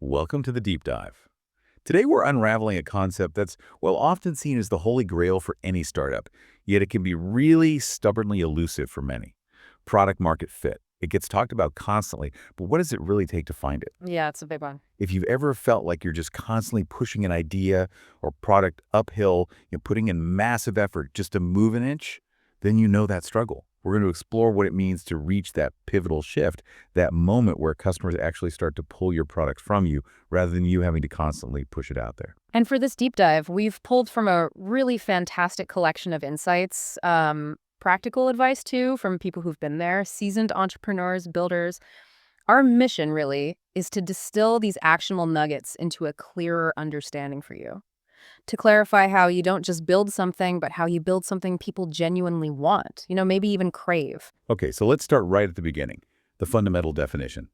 Welcome to the deep dive. Today we're unraveling a concept that's, well, often seen as the holy grail for any startup, yet it can be really stubbornly elusive for many. Product market fit. It gets talked about constantly, but what does it really take to find it? Yeah, it's a big one. If you've ever felt like you're just constantly pushing an idea or product uphill, putting in massive effort just to move an inch, then you know that struggle. We're going to explore what it means to reach that pivotal shift, that moment where customers actually start to pull your product from you rather than you having to constantly push it out there. And for this deep dive, we've pulled from a really fantastic collection of insights, practical advice too from people who've been there, seasoned entrepreneurs, builders. Our mission really is to distill these actionable nuggets into a clearer understanding for you. To clarify how you don't just build something, but how you build something people genuinely want, maybe even crave. Okay, so let's start right at the beginning, the fundamental definition.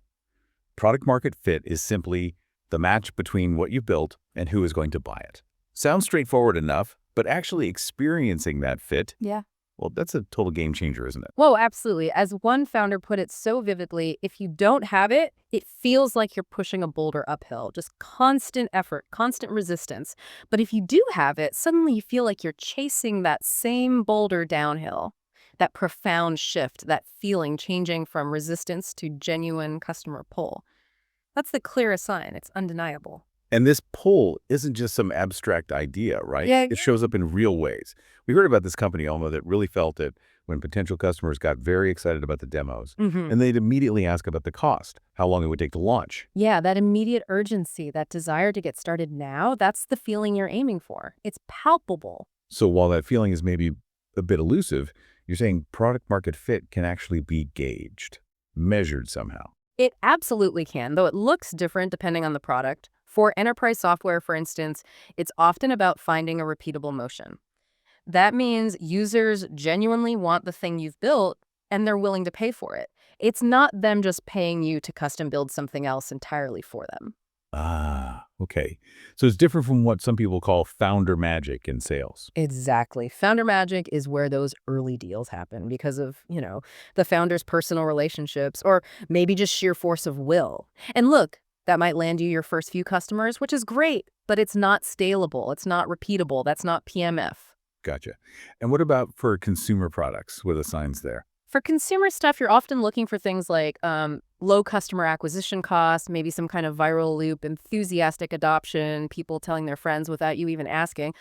Product market fit is simply the match between what you built and who is going to buy it. Sounds straightforward enough, but actually experiencing that fit, Yeah. well, that's a total game changer, isn't it? Whoa, absolutely. As one founder put it so vividly, if you don't have it, it feels like you're pushing a boulder uphill, just constant effort, constant resistance. But if you do have it, suddenly you feel like you're chasing that same boulder downhill. That profound shift, that feeling changing from resistance to genuine customer pull. That's the clearest sign. It's undeniable. And this pull isn't just some abstract idea, right? Yeah. It shows up in real ways. We heard about this company, Alma, that really felt it when potential customers got very excited about the demos, Mm-hmm. and they'd immediately ask about the cost, how long it would take to launch. Yeah, that immediate urgency, that desire to get started now, that's the feeling you're aiming for. It's palpable. So while that feeling is maybe a bit elusive, you're saying product market fit can actually be gauged, measured somehow. It absolutely can, though it looks different depending on the product. For enterprise software, for instance, it's often about finding a repeatable motion. That means users genuinely want the thing you've built and they're willing to pay for it. It's not them just paying you to custom build something else entirely for them. Ah, okay. So it's different from what some people call founder magic in sales. Exactly. Founder magic is where those early deals happen because of, the founder's personal relationships or maybe just sheer force of will. And look, that might land you your first few customers, which is great, but it's not scalable. It's not repeatable. That's not PMF. Gotcha. And what about for consumer products? What are the signs there? For consumer stuff, you're often looking for things like low customer acquisition costs, maybe some kind of viral loop, enthusiastic adoption, people telling their friends without you even asking.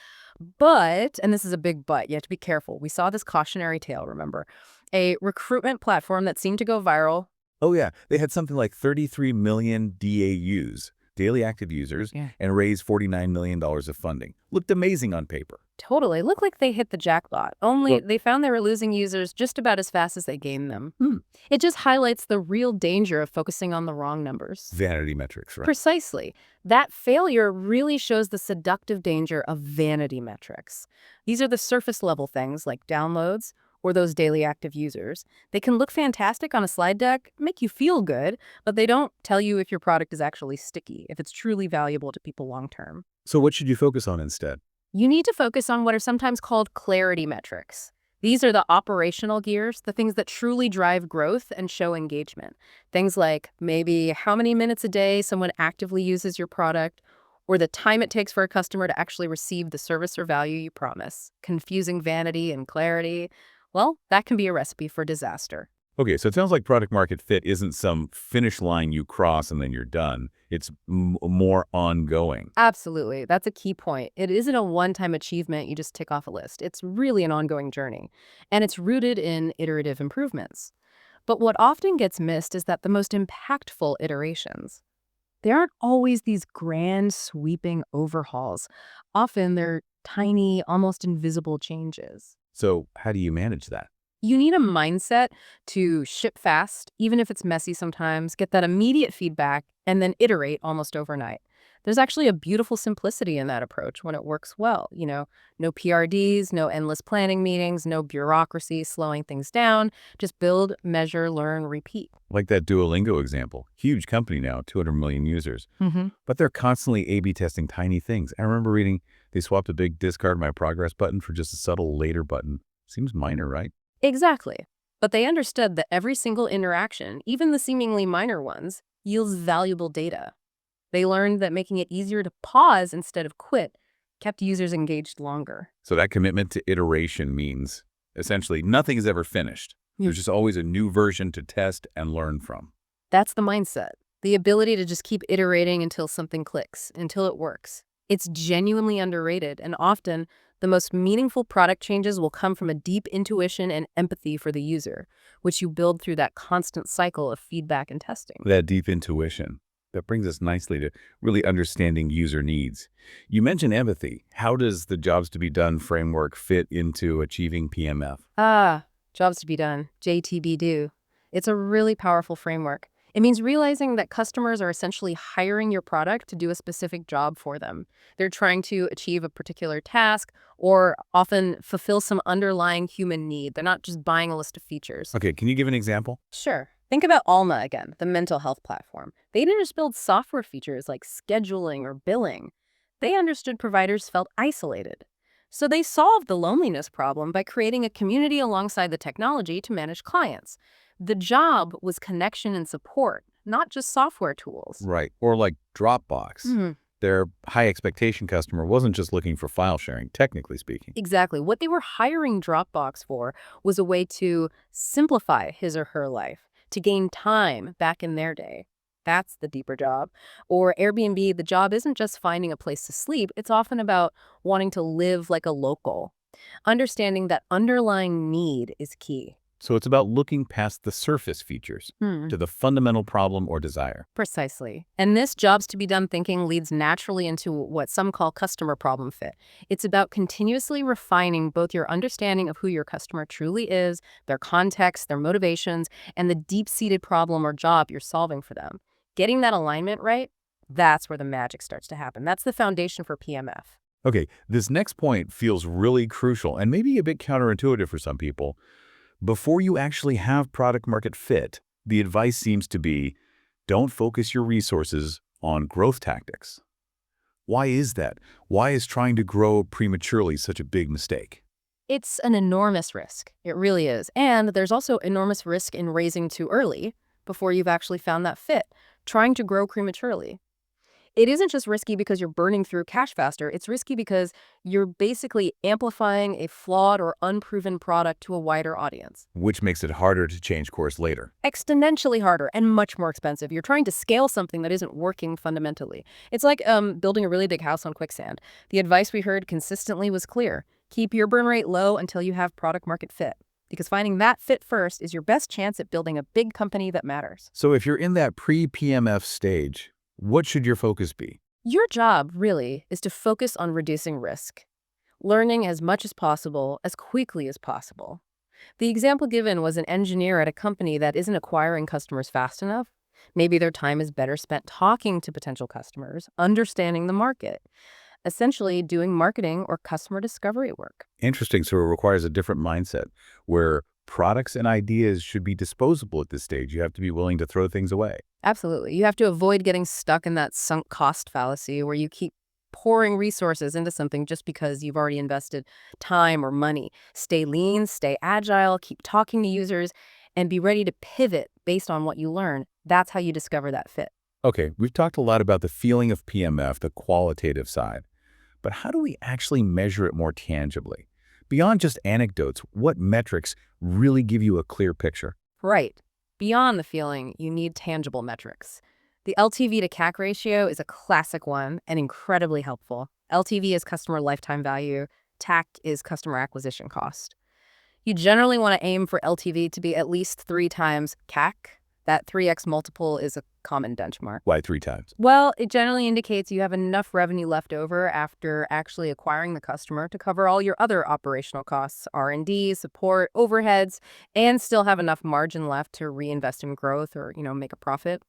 But, and this is a big but, you have to be careful. We saw this cautionary tale, remember? A recruitment platform that seemed to go viral. Oh, yeah. They had something like 33 million DAUs, daily active users, Yeah. and raised $49 million of funding. Looked amazing on paper. Totally. Looked like they hit the jackpot. Only Well, they found they were losing users just about as fast as they gained them. hmm. It just highlights the real danger of focusing on the wrong numbers. Vanity metrics, right? Precisely. That failure really shows the seductive danger of vanity metrics. These are the surface level things like downloads or those daily active users. They can look fantastic on a slide deck, make you feel good, but they don't tell you if your product is actually sticky, if it's truly valuable to people long term. So what should you focus on instead? You need to focus on what are sometimes called clarity metrics. These are the operational gears, the things that truly drive growth and show engagement. Things like maybe how many minutes a day someone actively uses your product, or the time it takes for a customer to actually receive the service or value you promise. Confusing vanity and clarity, well, that can be a recipe for disaster. Okay, so it sounds like product market fit isn't some finish line you cross and then you're done. It's more ongoing. Absolutely. That's a key point. It isn't a one-time achievement you just tick off a list. It's really an ongoing journey, and it's rooted in iterative improvements. But what often gets missed is that the most impactful iterations, they aren't always these grand, sweeping overhauls. Often they're tiny, almost invisible changes. So how do you manage that? You need a mindset to ship fast, even if it's messy sometimes, get that immediate feedback, and then iterate almost overnight. There's actually a beautiful simplicity in that approach when it works well. No PRDs, no endless planning meetings, no bureaucracy slowing things down. Just build, measure, learn, repeat. Like that Duolingo example. Huge company now, 200 million users. Mm-hmm. But they're constantly A/B testing tiny things. I remember reading they swapped a big discard my progress button for just a subtle later button. Seems minor, right? Exactly. But they understood that every single interaction, even the seemingly minor ones, yields valuable data. They learned that making it easier to pause instead of quit kept users engaged longer. So that commitment to iteration means essentially nothing is ever finished. Hmm. There's just always a new version to test and learn from. That's the mindset. The ability to just keep iterating until something clicks, until it works. It's genuinely underrated, and often the most meaningful product changes will come from a deep intuition and empathy for the user, which you build through that constant cycle of feedback and testing. That deep intuition. That brings us nicely to really understanding user needs. You mentioned empathy. How does the jobs to be done framework fit into achieving PMF? Jobs to be done, JTB do. It's a really powerful framework. It means realizing that customers are essentially hiring your product to do a specific job for them. They're trying to achieve a particular task or often fulfill some underlying human need. They're not just buying a list of features. Okay, can you give an example? Sure. Think about Alma again, the mental health platform. They didn't just build software features like scheduling or billing. They understood providers felt isolated. So they solved the loneliness problem by creating a community alongside the technology to manage clients. The job was connection and support, not just software tools. Right. Or like Dropbox. Their high expectation customer wasn't just looking for file sharing, technically speaking. Exactly. What they were hiring Dropbox for was a way to simplify his or her life, to gain time back in their day. That's the deeper job. Or Airbnb, the job isn't just finding a place to sleep, it's often about wanting to live like a local. Understanding that underlying need is key. So it's about looking past the surface features to the fundamental problem or desire. Precisely. And this jobs to be done thinking leads naturally into what some call customer problem fit. It's about continuously refining both your understanding of who your customer truly is, their context, their motivations, and the deep-seated problem or job you're solving for them. Getting that alignment right, that's where the magic starts to happen. That's the foundation for PMF. Okay, this next point feels really crucial and maybe a bit counterintuitive for some people. Before you actually have product market fit, the advice seems to be, don't focus your resources on growth tactics. Why is that? Why is trying to grow prematurely such a big mistake? It's an enormous risk. It really is. And there's also enormous risk in raising too early before you've actually found that fit, trying to grow prematurely. It isn't just risky because you're burning through cash faster. It's risky because you're basically amplifying a flawed or unproven product to a wider audience. Which makes it harder to change course later. Exponentially harder and much more expensive. You're trying to scale something that isn't working fundamentally. It's like building a really big house on quicksand. The advice we heard consistently was clear. Keep your burn rate low until you have product market fit. Because finding that fit first is your best chance at building a big company that matters. So if you're in that pre-PMF stage, what should your focus be? Your job, really, is to focus on reducing risk, learning as much as possible, as quickly as possible. The example given was an engineer at a company that isn't acquiring customers fast enough. Maybe their time is better spent talking to potential customers, understanding the market, essentially doing marketing or customer discovery work. Interesting. So it requires a different mindset where products and ideas should be disposable at this stage. You have to be willing to throw things away. Absolutely. You have to avoid getting stuck in that sunk cost fallacy where you keep pouring resources into something just because you've already invested time or money. Stay lean, stay agile, keep talking to users, and be ready to pivot based on what you learn. That's how you discover that fit. Okay, we've talked a lot about the feeling of PMF, the qualitative side. But how do we actually measure it more tangibly? Beyond just anecdotes, what metrics really give you a clear picture? Right. Beyond the feeling, you need tangible metrics. The LTV to CAC ratio is a classic one and incredibly helpful. LTV is customer lifetime value. TAC is customer acquisition cost. You generally want to aim for LTV to be at least 3 times CAC. That 3x multiple is a common benchmark. Why 3 times? Well, it generally indicates you have enough revenue left over after actually acquiring the customer to cover all your other operational costs, R&D, support, overheads, and still have enough margin left to reinvest in growth or, make a profit.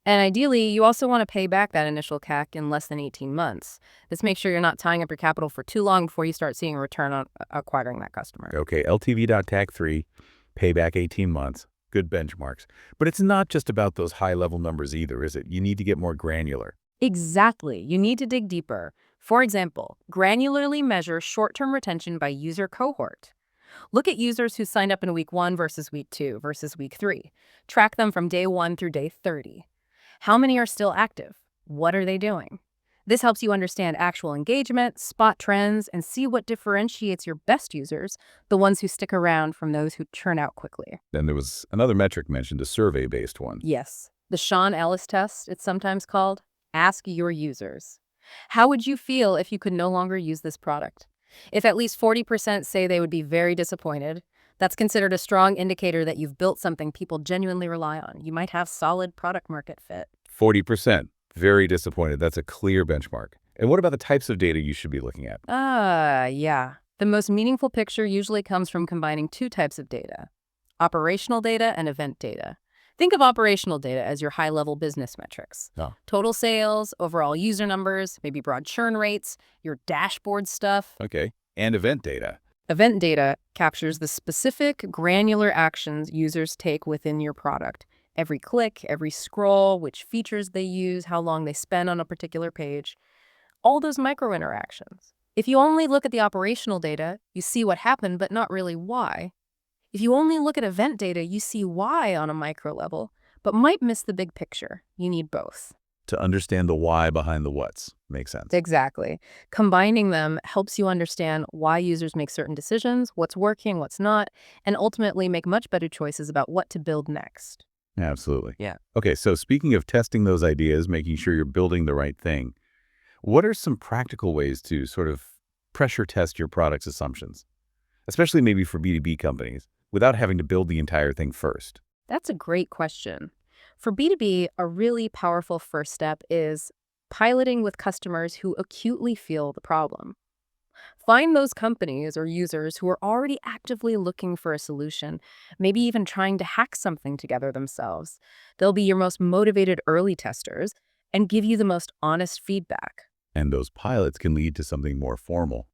And ideally, you also want to pay back that initial CAC in less than 18 months. This makes sure you're not tying up your capital for too long before you start seeing a return on acquiring that customer. Okay, LTV.TAC 3, payback 18 months. Good benchmarks. But it's not just about those high-level numbers either, is it? You need to get more granular. Exactly. You need to dig deeper. For example, granularly measure short-term retention by user cohort. Look at users who signed up in week 1 versus week 2 versus week 3. Track them from day 1 through day 30. How many are still active? What are they doing? This helps you understand actual engagement, spot trends, and see what differentiates your best users, the ones who stick around from those who churn out quickly. Then there was another metric mentioned, a survey-based one. Yes, the Sean Ellis test, it's sometimes called. Ask your users. How would you feel if you could no longer use this product? If at least 40% say they would be very disappointed, that's considered a strong indicator that you've built something people genuinely rely on. You might have solid product market fit. 40%. Very disappointed. That's a clear benchmark. And what about the types of data you should be looking at? Yeah. The most meaningful picture usually comes from combining two types of data: operational data and event data. Think of operational data as your high-level business metrics. Oh. Total sales, overall user numbers, maybe broad churn rates, your dashboard stuff. Okay. And event data. Event data captures the specific, granular actions users take within your product. Every click, every scroll, which features they use, how long they spend on a particular page. All those micro interactions. If you only look at the operational data, you see what happened, but not really why. If you only look at event data, you see why on a micro level, but might miss the big picture. You need both. To understand the why behind the what's. Makes sense. Exactly. Combining them helps you understand why users make certain decisions, what's working, what's not, and ultimately make much better choices about what to build next. Absolutely. Yeah. Okay, so speaking of testing those ideas, making sure you're building the right thing, what are some practical ways to sort of pressure test your product's assumptions, especially maybe for B2B companies, without having to build the entire thing first? That's a great question. For B2B, a really powerful first step is piloting with customers who acutely feel the problem. Find those companies or users who are already actively looking for a solution, maybe even trying to hack something together themselves. They'll be your most motivated early testers and give you the most honest feedback. And those pilots can lead to something more formal.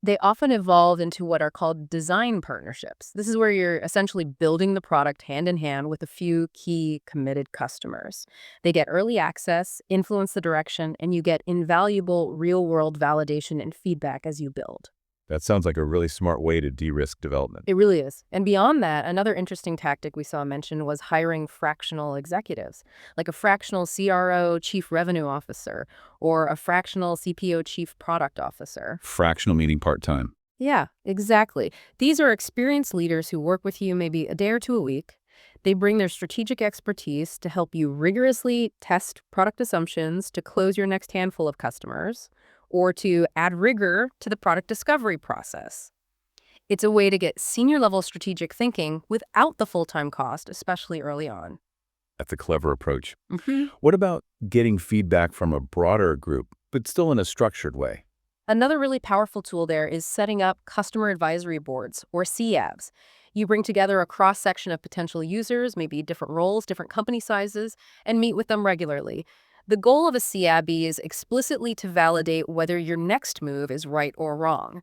They often evolve into what are called design partnerships. This is where you're essentially building the product hand in hand with a few key committed customers. They get early access, influence the direction, and you get invaluable real-world validation and feedback as you build. That sounds like a really smart way to de-risk development. It really is. And beyond that, another interesting tactic we saw mentioned was hiring fractional executives, like a fractional CRO chief revenue officer or a fractional CPO chief product officer. Fractional meaning part-time. Yeah, exactly. These are experienced leaders who work with you maybe a day or two a week. They bring their strategic expertise to help you rigorously test product assumptions to close your next handful of customers, or to add rigor to the product discovery process. It's a way to get senior-level strategic thinking without the full-time cost, especially early on. That's a clever approach. What about getting feedback from a broader group, but still in a structured way? Another really powerful tool there is setting up customer advisory boards, or CABs. You bring together a cross-section of potential users, maybe different roles, different company sizes, and meet with them regularly. The goal of a CAB is explicitly to validate whether your next move is right or wrong.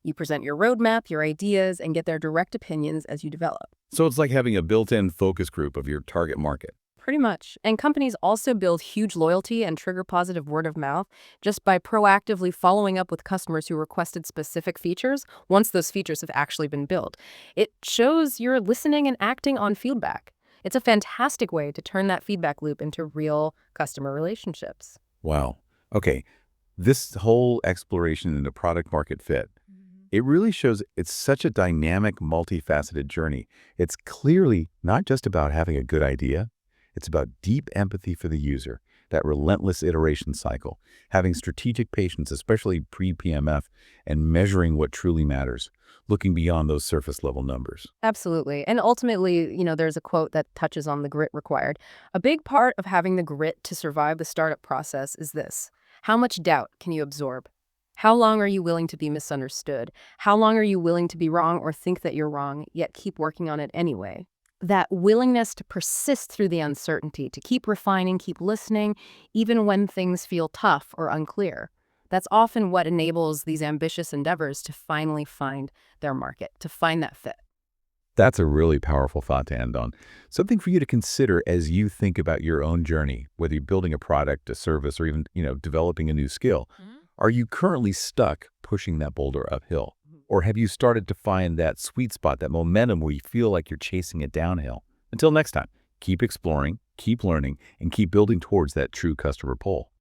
You present your roadmap, your ideas, and get their direct opinions as you develop. So it's like having a built-in focus group of your target market. Pretty much. And companies also build huge loyalty and trigger positive word of mouth just by proactively following up with customers who requested specific features once those features have actually been built. It shows you're listening and acting on feedback. It's a fantastic way to turn that feedback loop into real customer relationships. Wow. Okay. This whole exploration into product market fit, it really shows it's such a dynamic, multifaceted journey. It's clearly not just about having a good idea. It's about deep empathy for the user, that relentless iteration cycle, having strategic patience, especially pre-PMF, and measuring what truly matters, looking beyond those surface-level numbers. Absolutely. And ultimately, there's a quote that touches on the grit required. A big part of having the grit to survive the startup process is this: how much doubt can you absorb? How long are you willing to be misunderstood? How long are you willing to be wrong or think that you're wrong, yet keep working on it anyway? That willingness to persist through the uncertainty, to keep refining, keep listening, even when things feel tough or unclear. That's often what enables these ambitious endeavors to finally find their market, to find that fit. That's a really powerful thought to end on. Something for you to consider as you think about your own journey, whether you're building a product, a service, or even, developing a new skill. Are you currently stuck pushing that boulder uphill? Or have you started to find that sweet spot, that momentum where you feel like you're chasing it downhill? Until next time, keep exploring, keep learning, and keep building towards that true customer pull.